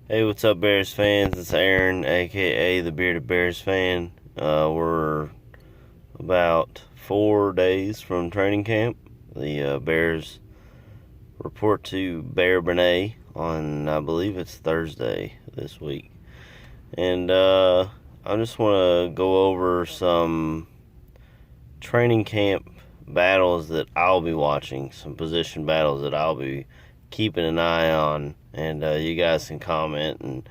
Hey, what's up, Bears fans? It's Aaron, aka the Bearded Bears fan. We're about 4 days from training camp. The Bears report to Bear Benet on, I believe it's Thursday this week. And I just want to go over some training camp battles that I'll be watching, some position battles that I'll be keeping an eye on. And you guys can comment and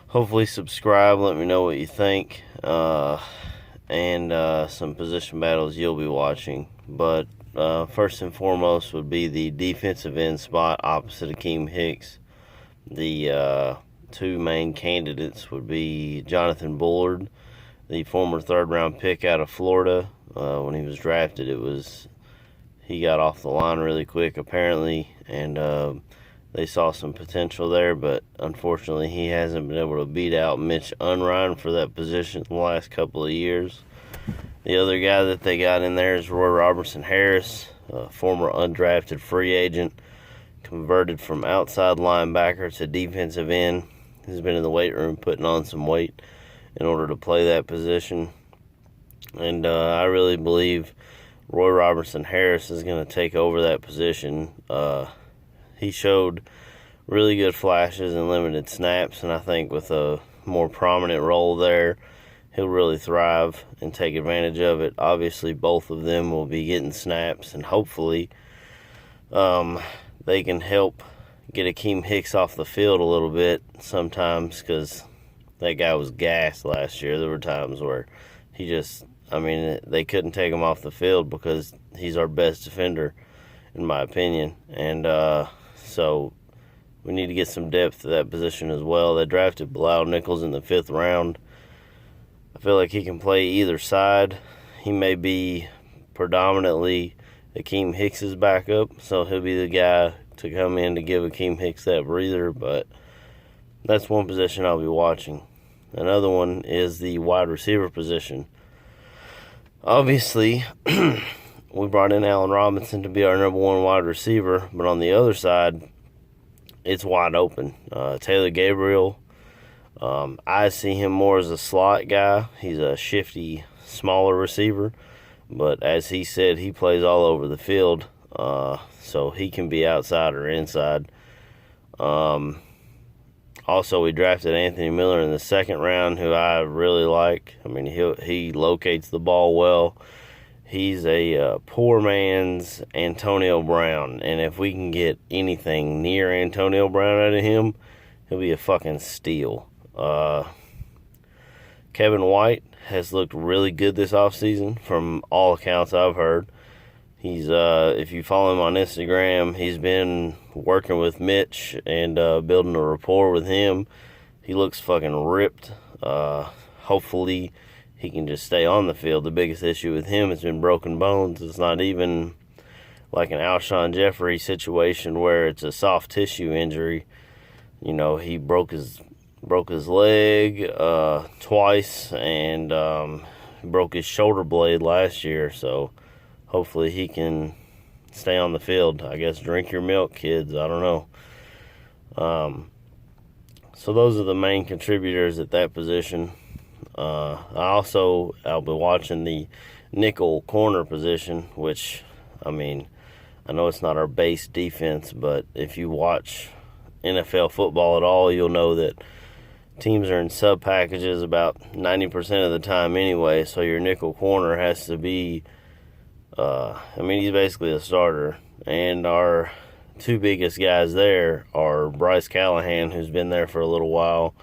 hopefully subscribe. Let me know what you think. And some position battles you'll be watching. But first and foremost would be the defensive end spot opposite Akiem Hicks. The two main candidates would be Jonathan Bullard, the former third-round pick out of Florida. When he was drafted, he got off the line really quick apparently, and they saw some potential there, but unfortunately he hasn't been able to beat out Mitch Unrein for that position in the last couple of years. The other guy that they got in there is Roy Robertson Harris, a former undrafted free agent, converted from outside linebacker to defensive end. He's been in the weight room putting on some weight in order to play that position. And I really believe Roy Robertson Harris is going to take over that position. He showed really good flashes and limited snaps, and I think with a more prominent role there, he'll really thrive and take advantage of it. Obviously, both of them will be getting snaps, and hopefully they can help get Akiem Hicks off the field a little bit sometimes, because that guy was gassed last year. There were times where they couldn't take him off the field because he's our best defender, in my opinion. And so we need to get some depth to that position as well. They drafted Bilal Nichols in the 5th round. I feel like he can play either side. He may be predominantly Akiem Hicks' backup, so he'll be the guy to come in to give Akiem Hicks that breather, but that's one position I'll be watching. Another one is the wide receiver position. Obviously, we brought in Allen Robinson to be our number one wide receiver, but on the other side, it's wide open. Taylor Gabriel, I see him more as a slot guy. He's a shifty, smaller receiver, but as he said, he plays all over the field, so he can be outside or inside. Also, we drafted Anthony Miller in the 2nd round, who I really like. I mean, he locates the ball well. He's a poor man's Antonio Brown, and if we can get anything near Antonio Brown out of him, he'll be a fucking steal. Kevin White has looked really good this offseason from all accounts I've heard. He's if you follow him on Instagram, he's been working with Mitch and building a rapport with him. He looks fucking ripped. Hopefully he can just stay on the field. The biggest issue with him has been broken bones. It's not even like an Alshon Jeffrey situation where it's a soft tissue injury. You know, he broke his leg twice, and broke his shoulder blade last year, so hopefully he can stay on the field. I guess drink your milk, kids. I don't know. So those are the main contributors at that position. I'll be watching the nickel corner position, which, I mean, I know it's not our base defense, but if you watch NFL football at all, you'll know that teams are in sub packages about 90% of the time anyway, so your nickel corner has to be he's basically a starter. And our two biggest guys there are Bryce Callahan, who's been there for a little while,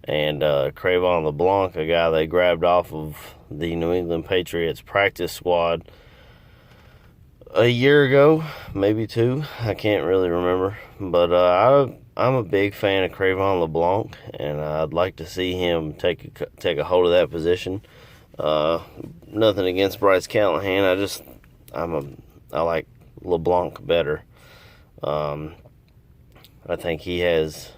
and Cre'Von LeBlanc, a guy they grabbed off of the New England Patriots practice squad a year ago, maybe 2. I can't really remember. But I'm a big fan of Cre'Von LeBlanc, and I'd like to see him take a hold of that position. Nothing against Bryce Callahan. I like LeBlanc better. I think he has,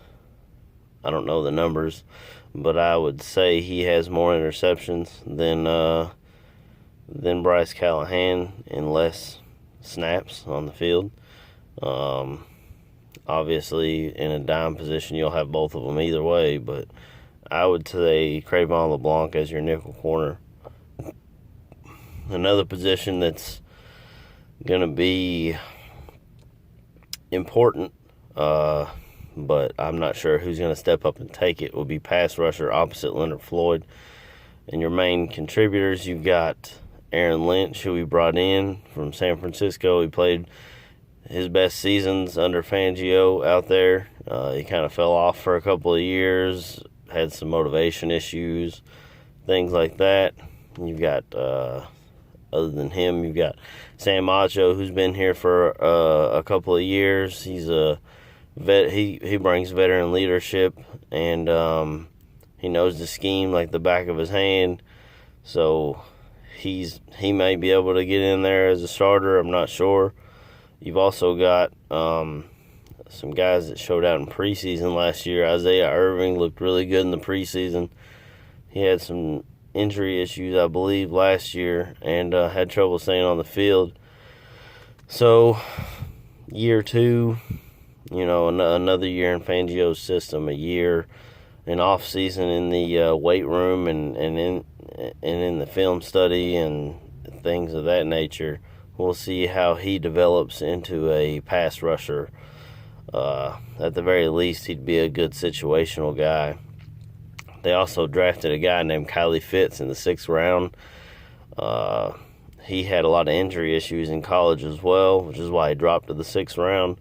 I don't know the numbers, but I would say he has more interceptions than Bryce Callahan in less snaps on the field. Obviously, in a dime position, you'll have both of them either way, but I would say Cre'Von LeBlanc as your nickel corner. Another position that's going to be important, but I'm not sure who's going to step up and take it, will be pass rusher opposite Leonard Floyd. And your main contributors, you've got Aaron Lynch, who we brought in from San Francisco. He played his best seasons under Fangio out there. He kind of fell off for a couple of years, had some motivation issues, things like that. You've got, other than him, you've got Sam Acho, who's been here for a couple of years. He's a vet. He brings veteran leadership, and he knows the scheme like the back of his hand. So he may be able to get in there as a starter. I'm not sure. You've also got some guys that showed out in preseason last year. Isaiah Irving looked really good in the preseason. He had some injury issues, I believe, last year, and had trouble staying on the field. So, year two, another year in Fangio's system, a year in off season in the weight room and in the film study and things of that nature. We'll see how he develops into a pass rusher. At the very least, he'd be a good situational guy. They also drafted a guy named Kylie Fitz in the 6th round. He had a lot of injury issues in college as well, which is why he dropped to the 6th round.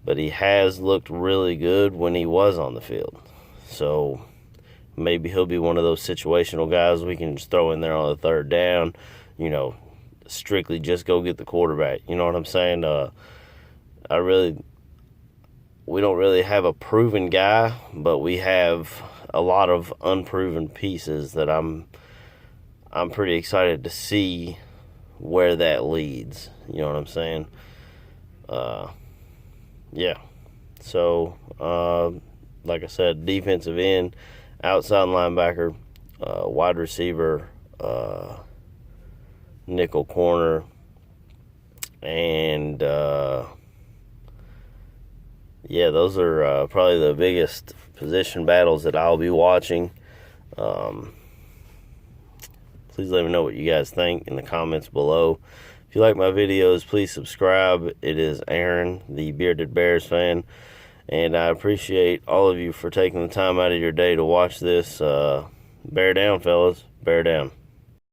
But he has looked really good when he was on the field. So maybe he'll be one of those situational guys we can just throw in there on the 3rd down, strictly just go get the quarterback. You know what I'm saying? We don't really have a proven guy, but we have a lot of unproven pieces that I'm pretty excited to see where that leads. You know what I'm saying? Yeah. So, like I said, defensive end, outside linebacker, wide receiver, nickel corner, and those are probably the biggest position battles that I'll be watching. Please let me know what you guys think in the comments below. If you like my videos, please subscribe. It is Aaron, the Bearded Bears fan, and I appreciate all of you for taking the time out of your day to watch this. Bear down, fellas. Bear down.